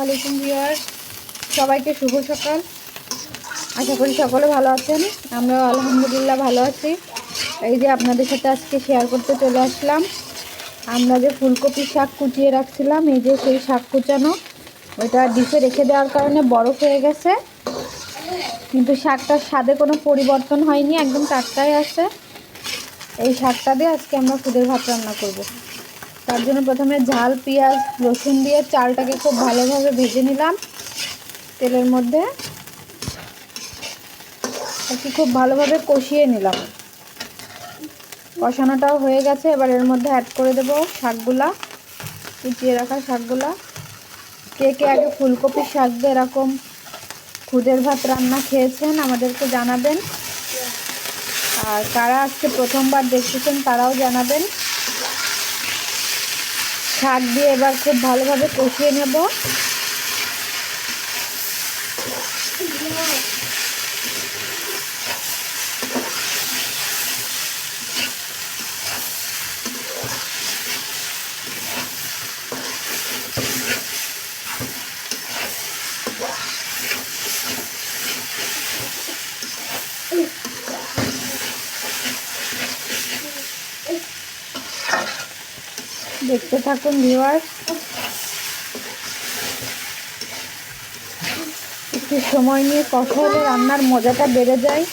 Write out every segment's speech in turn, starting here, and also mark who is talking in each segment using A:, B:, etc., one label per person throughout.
A: আলাইকুম ভিউয়ার্স, সবাইকে শুভ সকাল। আশা করি সকলে ভালো আছেন। আমরা আলহামদুলিল্লাহ ভালো আছি। এই যে আপনাদের সাথে আজকে শেয়ার করতে চলে আসলাম। আমরা যে ফুলকপি শাক কুচিয়ে রাখছিলাম, এই যে সেই শাক কুচানো, ওইটা ডিশে রেখে দেওয়ার কারণে বরফ হয়ে গেছে, কিন্তু শাকটার স্বাদে কোনো পরিবর্তন হয়নি, একদম টাটকাই আছে। এই শাকটা দিয়ে আজকে আমরা খুদের ভাত রান্না করব। তার জন্য প্রথমে ঝাল, পেঁয়াজ, রসুন দিয়ে চালটাকে খুব ভালোভাবে ভেজে নিলাম তেলের মধ্যে, খুব ভালোভাবে কষিয়ে নিলাম। কষানোটাও হয়ে গেছে। এবার এর মধ্যে অ্যাড করে দেব শাকগুলা, কুচিয়ে রাখা শাকগুলা। কে কে আগে ফুলকপির শাক দিয়ে এরকম খুদের ভাত রান্না খেয়েছেন আমাদেরকে জানাবেন, আর কারা আজকে প্রথমবার দেখতেছেন তারাও জানাবেন। শাক দিয়ে এবার খুব ভালোভাবে কষিয়ে নেব। দেখতে থাকুন ভিউয়ার্স। একটু সময় নিয়ে কষালে রান্নার মজাটা বেড়ে যায়।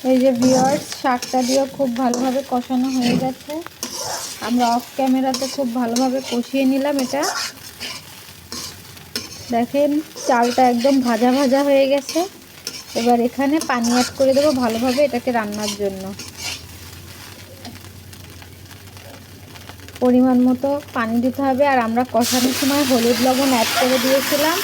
A: এই যে ভিউয়ার্স, শাকটা দিয়েও খুব ভালোভাবে কষানো হয়ে গেছে। আমরা অফ ক্যামেরাতে খুব ভালোভাবে কষিয়ে নিলাম এটা। দেখেন চালটা একদম ভাজা ভাজা হয়ে গেছে। এবার এখানে পানি অ্যাড করে দেবো ভালোভাবে এটাকে রান্নার জন্য। পরিমাণ মতো পানি দিতে হবে। আর আমরা কষানোর সময় হলুদ লবণ অ্যাড করে দিয়েছিলাম।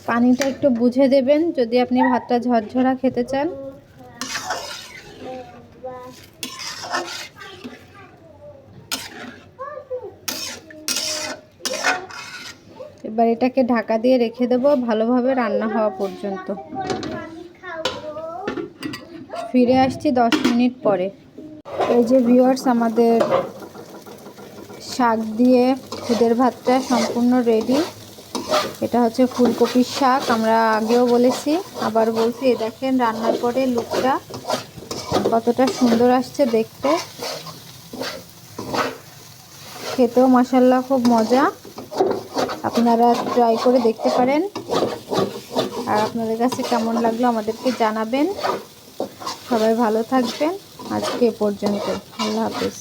A: পানিটা একটু বুঝে দেবেন যদি আপনি ভাতটা ঝরঝরা খেতে চান। এবার এটাকে ঢাকা দিয়ে রেখে দেব ভালোভাবে রান্না হওয়া পর্যন্ত। ফিরে আসছি 10 মিনিট পরে। এই যে ভিউয়ার্স, আমাদের শাক দিয়ে খুদের ভাতটা সম্পূর্ণ রেডি। এটা হচ্ছে ফুলকপির শাক, আমরা আগেও বলেছি আবার বলছি। এই দেখেন রান্নার পরে লুকটা কতটা সুন্দর আসছে দেখতে, খেতেও মাশাআল্লাহ খুব মজা। আপনারা ট্রাই করে দেখতে পারেন। আর আপনাদের কাছে কেমন লাগলো আমাদেরকে জানাবেন। সবাই ভালো থাকবেন। আজকে এ পর্যন্ত। আল্লাহ হাফেজ।